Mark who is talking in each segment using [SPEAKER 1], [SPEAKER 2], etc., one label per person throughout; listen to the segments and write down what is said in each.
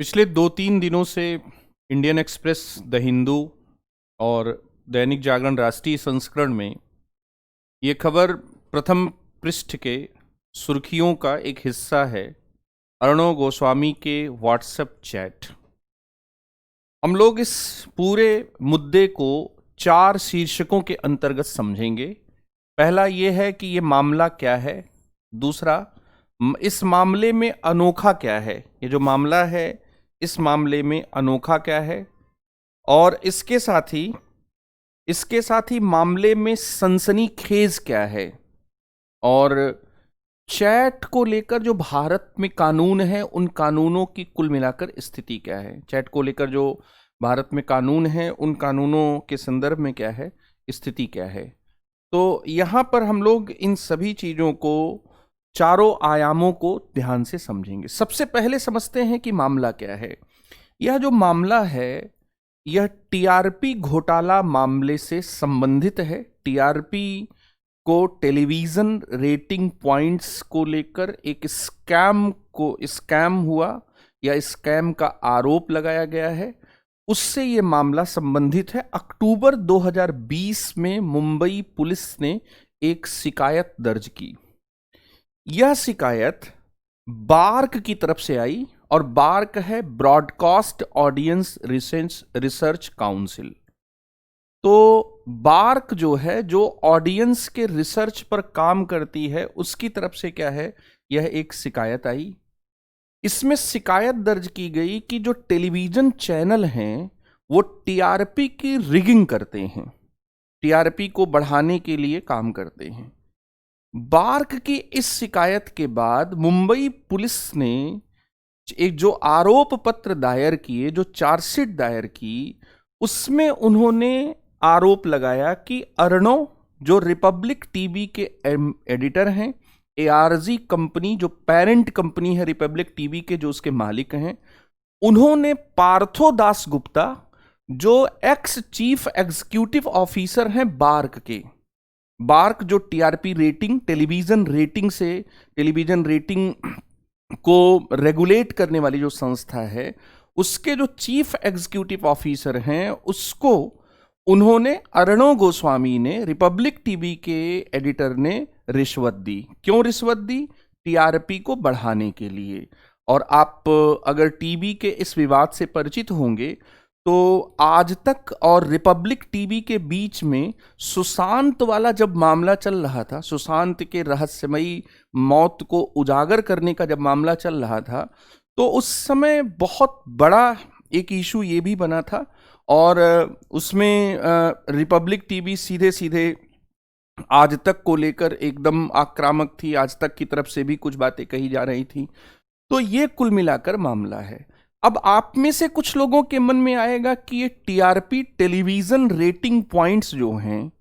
[SPEAKER 1] पिछले 2-3 दिनों से इंडियन एक्सप्रेस, द हिंदू और दैनिक जागरण राष्ट्रीय संस्करण में ये खबर प्रथम पृष्ठ के सुर्खियों का एक हिस्सा है। अर्णव गोस्वामी के व्हाट्सएप चैट। हम लोग इस पूरे मुद्दे को 4 शीर्षकों के अंतर्गत समझेंगे। पहला ये है कि ये मामला क्या है। दूसरा, इस मामले में अनोखा क्या है। ये जो मामला है, इस मामले में अनोखा क्या है। और इसके साथ ही मामले में सनसनीखेज क्या है। और चैट को लेकर जो भारत में कानून है, उन कानूनों की कुल मिलाकर स्थिति क्या है। चैट को लेकर जो भारत में कानून है, उन कानूनों के संदर्भ में क्या है, स्थिति क्या है। तो यहाँ पर हम लोग इन सभी चीज़ों को, चारों आयामों को ध्यान से समझेंगे। सबसे पहले समझते हैं कि मामला क्या है। यह जो मामला है, यह टीआरपी घोटाला मामले से संबंधित है। टीआरपी को, टेलीविजन रेटिंग पॉइंट्स को लेकर एक स्कैम हुआ या स्कैम का आरोप लगाया गया है, उससे ये मामला संबंधित है। अक्टूबर 2020 में मुंबई पुलिस ने एक शिकायत दर्ज की। यह शिकायत बार्क की तरफ से आई, और बार्क है ब्रॉडकास्ट ऑडियंस रिसर्च काउंसिल। तो बार्क जो है, जो ऑडियंस के रिसर्च पर काम करती है, उसकी तरफ से क्या है, यह एक शिकायत आई। इसमें शिकायत दर्ज की गई कि जो टेलीविजन चैनल हैं वो टीआरपी की रिगिंग करते हैं, टीआरपी को बढ़ाने के लिए काम करते हैं। बार्क की इस शिकायत के बाद मुंबई पुलिस ने एक जो आरोप पत्र दायर किए, जो चार्जशीट दायर की, उसमें उन्होंने आरोप लगाया कि अर्णव, जो रिपब्लिक टीवी के एडिटर हैं, एआरजी कंपनी जो पेरेंट कंपनी है रिपब्लिक टीवी के, जो उसके मालिक हैं, उन्होंने पार्थो दास गुप्ता, जो एक्स चीफ एग्जीक्यूटिव ऑफिसर हैं बार्क के, बार्क जो टीआरपी रेटिंग, टेलीविजन रेटिंग को रेगुलेट करने वाली जो संस्था है, उसके जो चीफ एग्जीक्यूटिव ऑफिसर हैं, उसको उन्होंने, अर्णव गोस्वामी ने, रिपब्लिक टीवी के एडिटर ने रिश्वत दी। क्यों रिश्वत दी? टीआरपी को बढ़ाने के लिए। और आप अगर टीवी के इस विवाद से परिचित होंगे तो आज तक और रिपब्लिक टीवी के बीच में सुशांत वाला जब मामला चल रहा था, सुशांत के रहस्यमयी मौत को उजागर करने का जब मामला चल रहा था, तो उस समय बहुत बड़ा एक इशू ये भी बना था। और उसमें रिपब्लिक टीवी सीधे सीधे आज तक को लेकर एकदम आक्रामक थी, आज तक की तरफ से भी कुछ बातें कही जा रही थी। तो ये कुल मिलाकर मामला है। अब आप में से कुछ लोगों के मन में आएगा कि ये टीआरपी, टेलीविजन रेटिंग पॉइंट्स जो हैं,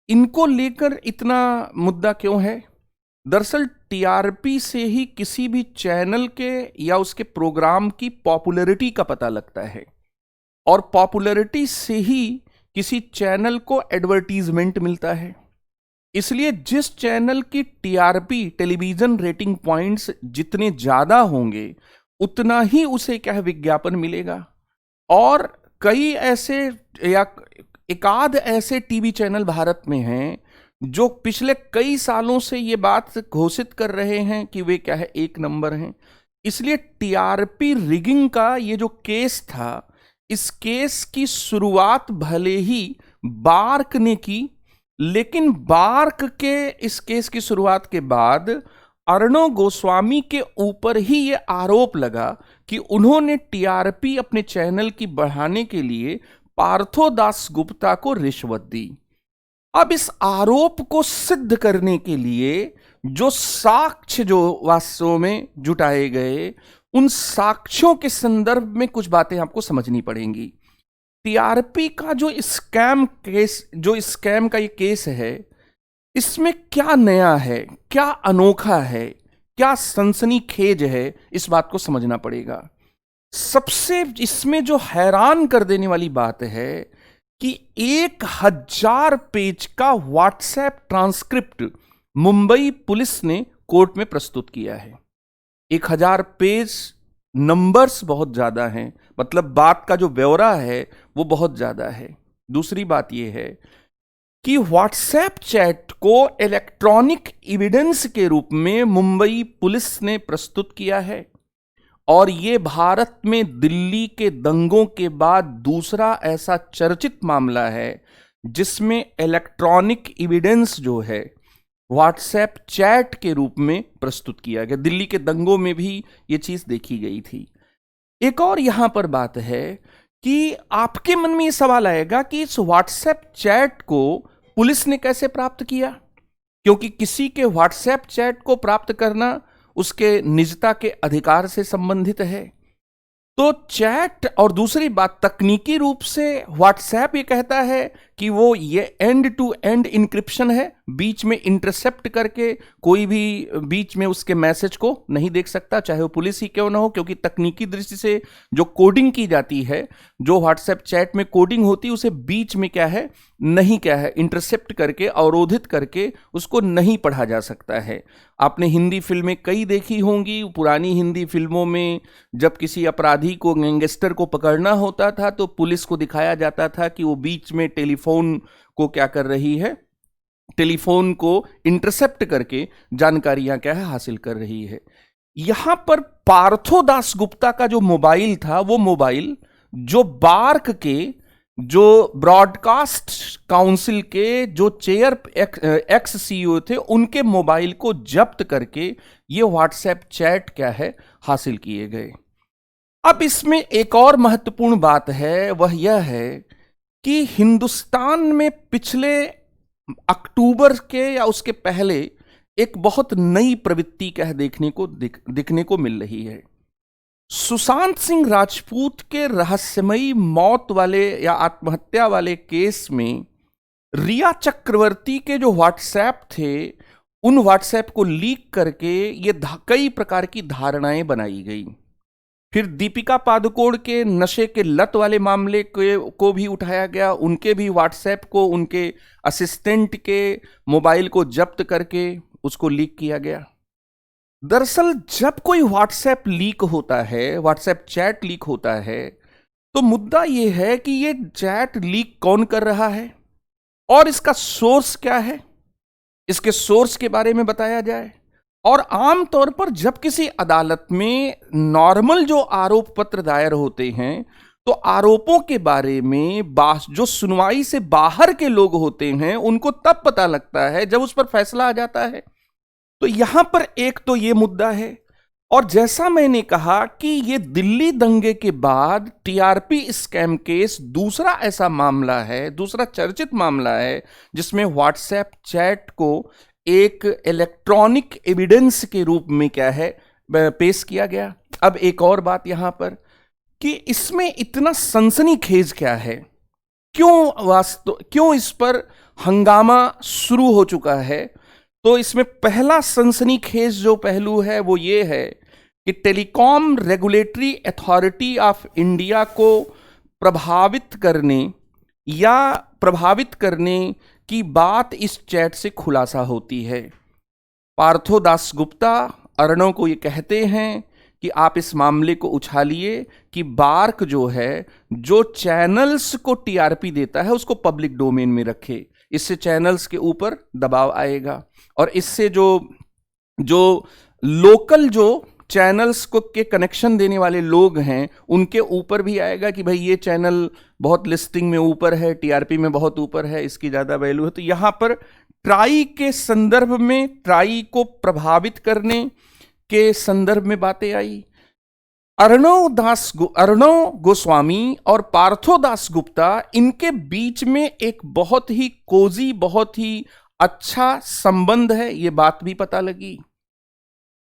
[SPEAKER 1] इनको लेकर इतना मुद्दा क्यों है। दरअसल टीआरपी से ही किसी भी चैनल के या उसके प्रोग्राम की पॉपुलैरिटी का पता लगता है, और पॉपुलैरिटी से ही किसी चैनल को एडवर्टीजमेंट मिलता है। इसलिए जिस चैनल की टीआरपी, टेलीविजन रेटिंग पॉइंट्स जितने ज्यादा होंगे, उतना ही उसे क्या है, विज्ञापन मिलेगा। और कई ऐसे या एकाध ऐसे टीवी चैनल भारत में हैं जो पिछले कई सालों से ये बात घोषित कर रहे हैं कि वे क्या है, 1 नंबर हैं। इसलिए टीआरपी रिगिंग का ये जो केस था, इस केस की शुरुआत भले ही बार्क ने की, लेकिन बार्क के इस केस की शुरुआत के बाद अर्णव गोस्वामी के ऊपर ही ये आरोप लगा कि उन्होंने टीआरपी अपने चैनल की बढ़ाने के लिए पार्थो दास गुप्ता को रिश्वत दी। अब इस आरोप को सिद्ध करने के लिए जो साक्ष्य जो वास्तव में जुटाए गए, उन साक्ष्यों के संदर्भ में कुछ बातें आपको समझनी पड़ेंगी। टीआरपी का जो स्कैम का ये केस है, इसमें क्या नया है, क्या अनोखा है, क्या सनसनीखेज है, इस बात को समझना पड़ेगा। सबसे इसमें जो हैरान कर देने वाली बात है कि 1000 पेज का व्हाट्सएप ट्रांसक्रिप्ट मुंबई पुलिस ने कोर्ट में प्रस्तुत किया है। 1000 पेज नंबर्स बहुत ज्यादा हैं, मतलब बात का जो ब्यौरा है वो बहुत ज्यादा है। दूसरी बात यह है कि व्हाट्सएप चैट को इलेक्ट्रॉनिक एविडेंस के रूप में मुंबई पुलिस ने प्रस्तुत किया है, और ये भारत में दिल्ली के दंगों के बाद दूसरा ऐसा चर्चित मामला है जिसमें इलेक्ट्रॉनिक एविडेंस जो है व्हाट्सएप चैट के रूप में प्रस्तुत किया गया। दिल्ली के दंगों में भी ये चीज देखी गई थी। एक और यहां पर बात है कि आपके मन में ये सवाल आएगा कि इस व्हाट्सएप चैट को पुलिस ने कैसे प्राप्त किया, क्योंकि किसी के व्हाट्सएप चैट को प्राप्त करना उसके निजता के अधिकार से संबंधित है। तो चैट, और दूसरी बात तकनीकी रूप से व्हाट्सएप ये कहता है कि वो ये एंड टू एंड इंक्रिप्शन है, बीच में इंटरसेप्ट करके कोई भी बीच में उसके मैसेज को नहीं देख सकता, चाहे वो पुलिस ही क्यों ना हो, क्योंकि तकनीकी दृष्टि से जो कोडिंग की जाती है, जो व्हाट्सएप चैट में कोडिंग होती है, उसे बीच में क्या है, नहीं क्या है, इंटरसेप्ट करके, अवरोधित करके उसको नहीं पढ़ा जा सकता है। आपने हिंदी फिल्में कई देखी होंगी। पुरानी हिंदी फिल्मों में जब किसी अपराधी को, गैंगस्टर को पकड़ना होता था तो पुलिस को दिखाया जाता था कि वो बीच में टेलीफोन को क्या कर रही है, टेलीफोन को इंटरसेप्ट करके जानकारियां क्या है, हासिल कर रही है। यहां पर पार्थो दास गुप्ता का जो मोबाइल था, वो मोबाइल जो बार्क के, जो ब्रॉडकास्ट काउंसिल के जो चेयर एक्स सीईओ थे, उनके मोबाइल को जब्त करके ये व्हाट्सएप चैट क्या है, हासिल किए गए। अब इसमें एक और महत्वपूर्ण बात है, वह यह है कि हिंदुस्तान में पिछले अक्टूबर के या उसके पहले एक बहुत नई प्रवृत्ति क्या है दिखने को मिल रही है। सुशांत सिंह राजपूत के रहस्यमयी मौत वाले या आत्महत्या वाले केस में रिया चक्रवर्ती के जो व्हाट्सएप थे, उन व्हाट्सएप को लीक करके ये कई प्रकार की धारणाएं बनाई गई। फिर दीपिका पादुकोण के नशे के लत वाले मामले को भी उठाया गया, उनके भी व्हाट्सएप को उनके असिस्टेंट के मोबाइल को जब्त करके उसको लीक किया गया। दरअसल जब कोई व्हाट्सएप लीक होता है, व्हाट्सएप चैट लीक होता है, तो मुद्दा यह है कि ये चैट लीक कौन कर रहा है और इसका सोर्स क्या है, इसके सोर्स के बारे में बताया जाए। और आमतौर पर जब किसी अदालत में नॉर्मल जो आरोप पत्र दायर होते हैं, तो आरोपों के बारे में जो सुनवाई से बाहर के लोग होते हैं, उनको तब पता लगता है जब उस पर फैसला आ जाता है। तो यहां पर एक तो ये मुद्दा है, और जैसा मैंने कहा कि ये दिल्ली दंगे के बाद टीआरपी स्कैम केस दूसरा ऐसा मामला है, दूसरा चर्चित मामला है जिसमें व्हाट्सएप चैट को एक इलेक्ट्रॉनिक एविडेंस के रूप में क्या है, पेश किया गया। अब एक और बात यहां पर कि इसमें इतना सनसनीखेज क्या है, क्यों इस पर हंगामा शुरू हो चुका है। तो इसमें पहला सनसनीखेज जो पहलू है वो ये है कि telecom regulatory authority of India को प्रभावित करने की बात इस चैट से खुलासा होती है। पार्थो दास गुप्ता अर्णव को ये कहते हैं कि आप इस मामले को उछालिए कि बार्क जो है, जो चैनल्स को टीआरपी देता है, उसको पब्लिक डोमेन में रखे, इससे चैनल्स के ऊपर दबाव आएगा, और इससे जो लोकल जो चैनल्स को के कनेक्शन देने वाले लोग हैं, उनके ऊपर भी आएगा कि भाई ये चैनल बहुत लिस्टिंग में ऊपर है, टीआरपी में बहुत ऊपर है, इसकी ज्यादा वैल्यू है। तो यहां पर ट्राई के संदर्भ में, ट्राई को प्रभावित करने के संदर्भ में बातें आई। अर्णव गोस्वामी और पार्थो दास गुप्ता, इनके बीच में एक बहुत ही कोजी, बहुत ही अच्छा संबंध है, ये बात भी पता लगी।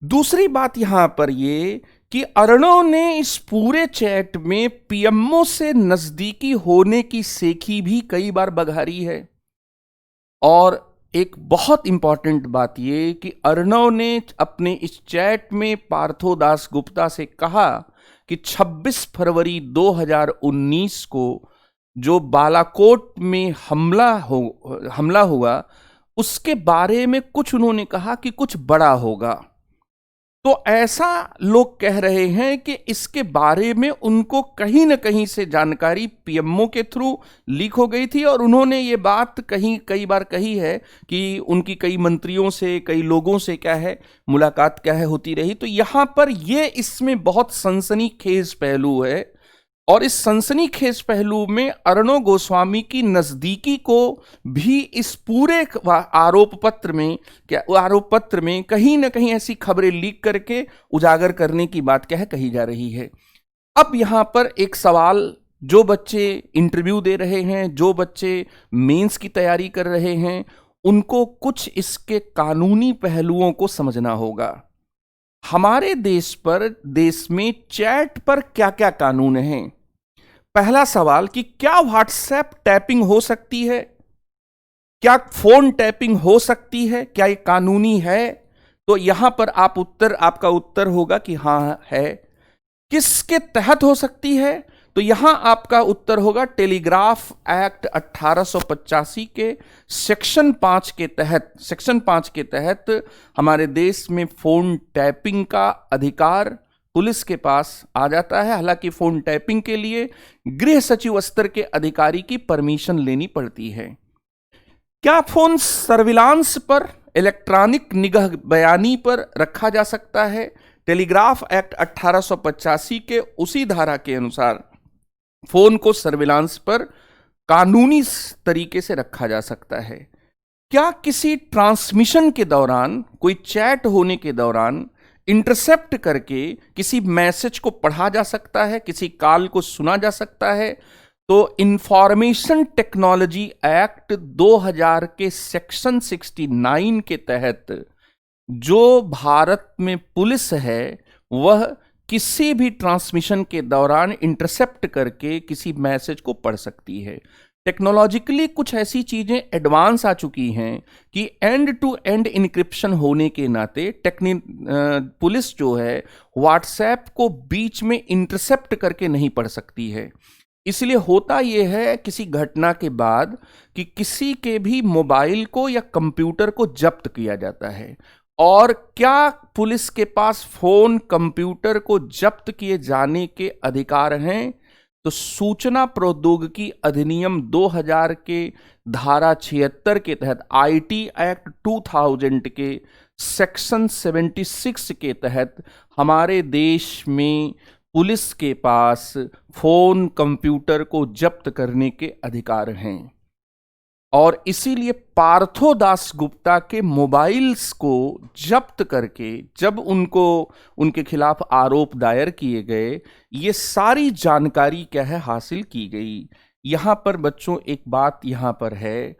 [SPEAKER 1] दूसरी बात यहां पर ये कि अर्णव ने इस पूरे चैट में पीएमओ से नजदीकी होने की सेखी भी कई बार बघारी है। और एक बहुत इंपॉर्टेंट बात ये कि अर्णव ने अपने इस चैट में पार्थो दास गुप्ता से कहा कि 26 फरवरी 2019 को जो बालाकोट में हमला हुआ, उसके बारे में कुछ उन्होंने कहा कि कुछ बड़ा होगा। तो ऐसा लोग कह रहे हैं कि इसके बारे में उनको कहीं न कहीं से जानकारी पीएमओ के थ्रू लीक हो गई थी, और उन्होंने ये बात कई बार कही है कि उनकी कई मंत्रियों से, कई लोगों से क्या है मुलाकात क्या है होती रही। तो यहां पर ये इसमें बहुत सनसनीखेज पहलू है, और इस सनसनीखेज पहलू में अर्णव गोस्वामी की नजदीकी को भी इस पूरे आरोप पत्र में कहीं ना कहीं ऐसी खबरें लीक करके उजागर करने की बात क्या है कही जा रही है। अब यहां पर एक सवाल, जो बच्चे इंटरव्यू दे रहे हैं, जो बच्चे मेंस की तैयारी कर रहे हैं, उनको कुछ इसके कानूनी पहलुओं को समझना होगा। हमारे देश में चैट पर क्या क्या कानून हैं। पहला सवाल कि क्या व्हाट्सएप टैपिंग हो सकती है, क्या फोन टैपिंग हो सकती है, क्या ये कानूनी है? तो यहां पर आपका उत्तर होगा कि हां है। किसके तहत हो सकती है? तो यहां आपका उत्तर होगा टेलीग्राफ एक्ट 1885 के सेक्शन 5 के तहत हमारे देश में फोन टैपिंग का अधिकार पुलिस के पास आ जाता है। हालांकि फोन टैपिंग के लिए गृह सचिव स्तर के अधिकारी की परमिशन लेनी पड़ती है। क्या फोन सर्विलांस पर, इलेक्ट्रॉनिक निगाह बयानी पर रखा जा सकता है? टेलीग्राफ एक्ट 1885 के उसी धारा के अनुसार फोन को सर्विलांस पर कानूनी तरीके से रखा जा सकता है। क्या किसी ट्रांसमिशन के दौरान, कोई चैट होने के दौरान इंटरसेप्ट करके किसी मैसेज को पढ़ा जा सकता है, किसी कॉल को सुना जा सकता है? तो इंफॉर्मेशन टेक्नोलॉजी एक्ट 2000 के सेक्शन 69 के तहत जो भारत में पुलिस है वह किसी भी ट्रांसमिशन के दौरान इंटरसेप्ट करके किसी मैसेज को पढ़ सकती है। टेक्नोलॉजिकली कुछ ऐसी चीजें एडवांस आ चुकी हैं कि एंड टू एंड इनक्रिप्शन होने के नाते पुलिस जो है व्हाट्सएप को बीच में इंटरसेप्ट करके नहीं पढ़ सकती है। इसलिए होता यह है किसी घटना के बाद कि किसी के भी मोबाइल को या कंप्यूटर को जब्त किया जाता है, और क्या पुलिस के पास फोन कंप्यूटर को जब्त किए जाने के अधिकार हैं? तो सूचना प्रौद्योगिकी अधिनियम 2000 के धारा 76 के तहत, आईटी एक्ट 2000 के सेक्शन 76 के तहत हमारे देश में पुलिस के पास फोन कंप्यूटर को जब्त करने के अधिकार हैं। और इसीलिए पार्थो दास गुप्ता के मोबाइल्स को जब्त करके जब उनके खिलाफ आरोप दायर किए गए, ये सारी जानकारी क्या है हासिल की गई। यहां पर बच्चों एक बात यहां पर है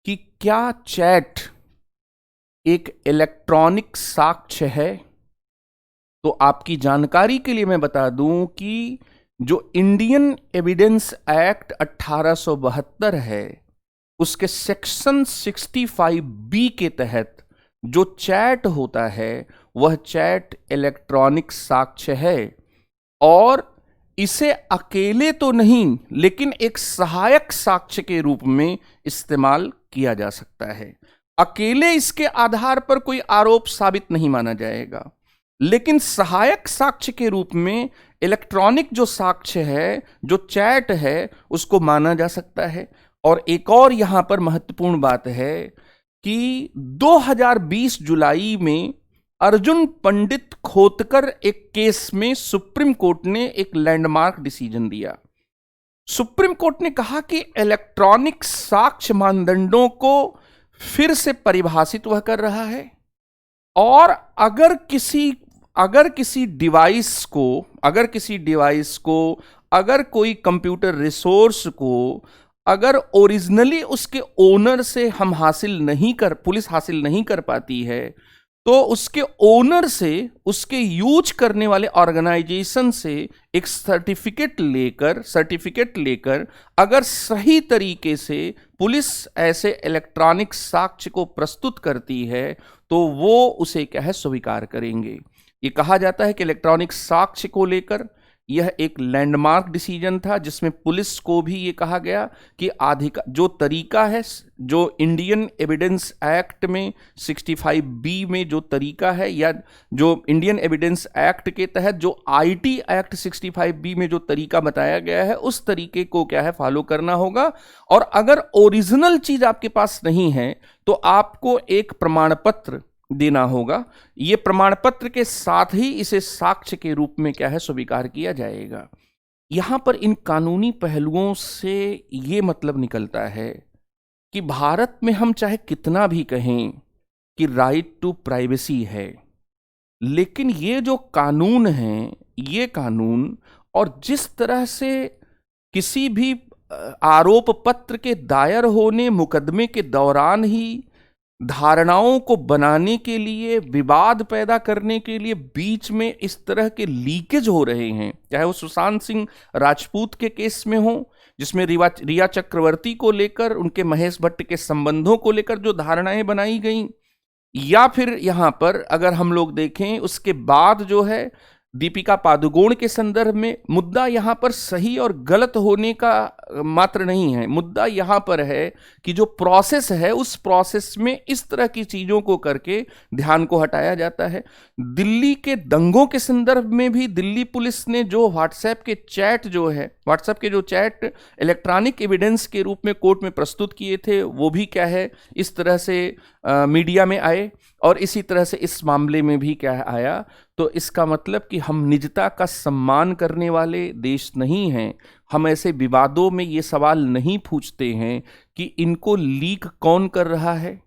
[SPEAKER 1] कि क्या चैट एक इलेक्ट्रॉनिक साक्ष्य है? तो आपकी जानकारी के लिए मैं बता दूं कि जो इंडियन एविडेंस एक्ट 1872 है उसके सेक्शन 65B के तहत जो चैट होता है वह चैट इलेक्ट्रॉनिक साक्ष्य है, और इसे अकेले तो नहीं लेकिन एक सहायक साक्ष्य के रूप में इस्तेमाल किया जा सकता है। अकेले इसके आधार पर कोई आरोप साबित नहीं माना जाएगा, लेकिन सहायक साक्ष्य के रूप में इलेक्ट्रॉनिक जो साक्ष्य है, जो चैट है, उसको माना जा सकता है। और एक और यहां पर महत्वपूर्ण बात है कि 2020 जुलाई में अर्जुन पंडित खोतकर एक केस में सुप्रीम कोर्ट ने एक लैंडमार्क डिसीजन दिया। सुप्रीम कोर्ट ने कहा कि इलेक्ट्रॉनिक साक्ष्य मानदंडों को फिर से परिभाषित वह कर रहा है, और अगर किसी डिवाइस को अगर कोई कंप्यूटर रिसोर्स को अगर ओरिजिनली उसके ओनर से पुलिस हासिल नहीं कर पाती है, तो उसके ओनर से, उसके यूज करने वाले ऑर्गेनाइजेशन से एक सर्टिफिकेट लेकर अगर सही तरीके से पुलिस ऐसे इलेक्ट्रॉनिक साक्ष्य को प्रस्तुत करती है तो वो उसे क्या है स्वीकार करेंगे। ये कहा जाता है कि इलेक्ट्रॉनिक साक्ष्य को लेकर यह एक लैंडमार्क डिसीजन था जिसमें पुलिस को भी ये कहा गया कि जो तरीका है, जो इंडियन एविडेंस एक्ट में 65B में जो तरीका है, या जो इंडियन एविडेंस एक्ट के तहत जो IT एक्ट 65B में जो तरीका बताया गया है, उस तरीके को क्या है फॉलो करना होगा। और अगर ओरिजिनल चीज आपके पास नहीं है तो आपको एक प्रमाण पत्र देना होगा। यह प्रमाण पत्र के साथ ही इसे साक्ष्य के रूप में क्या है स्वीकार किया जाएगा। यहां पर इन कानूनी पहलुओं से यह मतलब निकलता है कि भारत में हम चाहे कितना भी कहें कि राइट टू प्राइवेसी है, लेकिन ये जो कानून है, ये कानून और जिस तरह से किसी भी आरोप पत्र के दायर होने मुकदमे के दौरान ही धारणाओं को बनाने के लिए, विवाद पैदा करने के लिए बीच में इस तरह के लीकेज हो रहे हैं, चाहे वो सुशांत सिंह राजपूत के केस में हो जिसमें रिया चक्रवर्ती को लेकर, उनके महेश भट्ट के संबंधों को लेकर जो धारणाएं बनाई गई, या फिर यहां पर अगर हम लोग देखें उसके बाद जो है दीपिका पादुकोण के संदर्भ में, मुद्दा यहां पर सही और गलत होने का मात्र नहीं है। मुद्दा यहां पर है कि जो प्रोसेस है उस प्रोसेस में इस तरह की चीजों को करके ध्यान को हटाया जाता है। दिल्ली के दंगों के संदर्भ में भी दिल्ली पुलिस ने जो व्हाट्सएप के चैट इलेक्ट्रॉनिक एविडेंस के रूप में कोर्ट में प्रस्तुत किए थे, वो भी क्या है इस तरह से मीडिया में आए, और इसी तरह से इस मामले में भी क्या आया। तो इसका मतलब कि हम निजता का सम्मान करने वाले देश नहीं हैं। हम ऐसे विवादों में ये सवाल नहीं पूछते हैं कि इनको लीक कौन कर रहा है,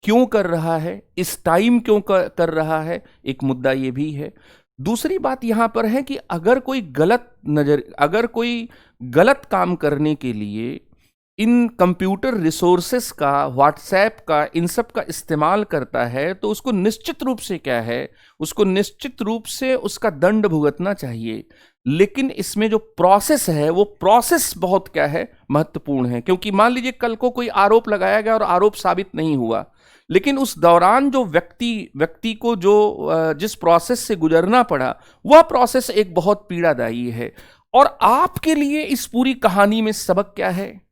[SPEAKER 1] क्यों कर रहा है, इस टाइम क्यों कर रहा है। एक मुद्दा ये भी है। दूसरी बात यहां पर है कि अगर कोई गलत काम करने के लिए इन कंप्यूटर रिसोर्सेस का, व्हाट्सएप का, इन सब का इस्तेमाल करता है तो उसको निश्चित रूप से क्या है, उसको निश्चित रूप से उसका दंड भुगतना चाहिए। लेकिन इसमें जो प्रोसेस है वो प्रोसेस बहुत क्या है महत्वपूर्ण है, क्योंकि मान लीजिए कल को कोई आरोप लगाया गया और आरोप साबित नहीं हुआ, लेकिन उस दौरान जो व्यक्ति को जो जिस प्रोसेस से गुजरना पड़ा वह प्रोसेस एक बहुत पीड़ादायी है। और आपके लिए इस पूरी कहानी में सबक क्या है?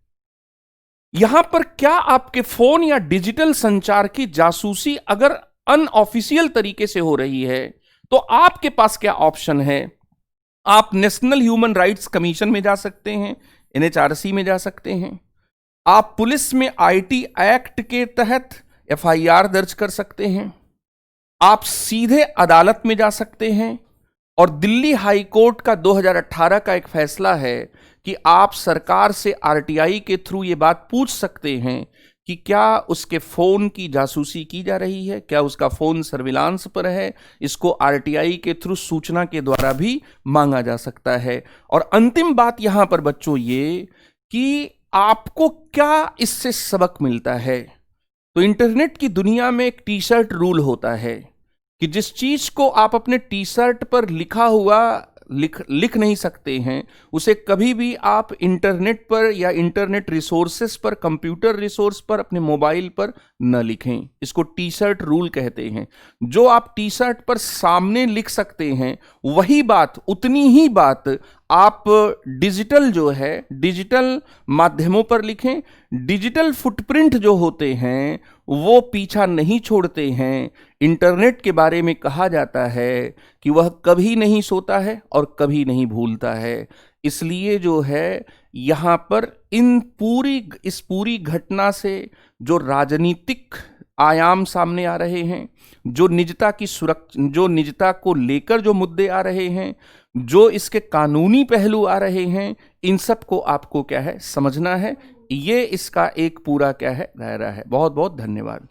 [SPEAKER 1] यहां पर क्या आपके फोन या डिजिटल संचार की जासूसी अगर अनऑफिशियल तरीके से हो रही है तो आपके पास क्या ऑप्शन है? आप नेशनल ह्यूमन राइट्स कमीशन में जा सकते हैं, NHRC में जा सकते हैं, आप पुलिस में IT एक्ट के तहत FIR दर्ज कर सकते हैं, आप सीधे अदालत में जा सकते हैं, और दिल्ली हाई कोर्ट का 2018 का एक फैसला है कि आप सरकार से RTI के थ्रू ये बात पूछ सकते हैं कि क्या उसके फोन की जासूसी की जा रही है, क्या उसका फोन सर्विलांस पर है। इसको RTI के थ्रू सूचना के द्वारा भी मांगा जा सकता है। और अंतिम बात यहां पर बच्चों ये कि आपको क्या इससे सबक मिलता है। तो इंटरनेट की दुनिया में एक टी-शर्ट रूल होता है कि जिस चीज को आप अपने टी-शर्ट पर लिखा हुआ लिख नहीं सकते हैं, उसे कभी भी आप इंटरनेट पर या इंटरनेट रिसोर्सेस पर, कंप्यूटर रिसोर्स पर, अपने मोबाइल पर न लिखें। इसको टी-शर्ट रूल कहते हैं। जो आप टी-शर्ट पर सामने लिख सकते हैं वही बात, उतनी ही बात आप डिजिटल माध्यमों पर लिखें। डिजिटल फुटप्रिंट जो होते हैं वो पीछा नहीं छोड़ते हैं। इंटरनेट के बारे में कहा जाता है कि वह कभी नहीं सोता है और कभी नहीं भूलता है। इसलिए जो है यहाँ पर इस पूरी घटना से जो राजनीतिक आयाम सामने आ रहे हैं, जो निजता को लेकर जो मुद्दे आ रहे हैं, जो इसके कानूनी पहलू आ रहे हैं, इन सब को आपको क्या है समझना है। ये इसका एक पूरा क्या है दायरा है। बहुत बहुत धन्यवाद।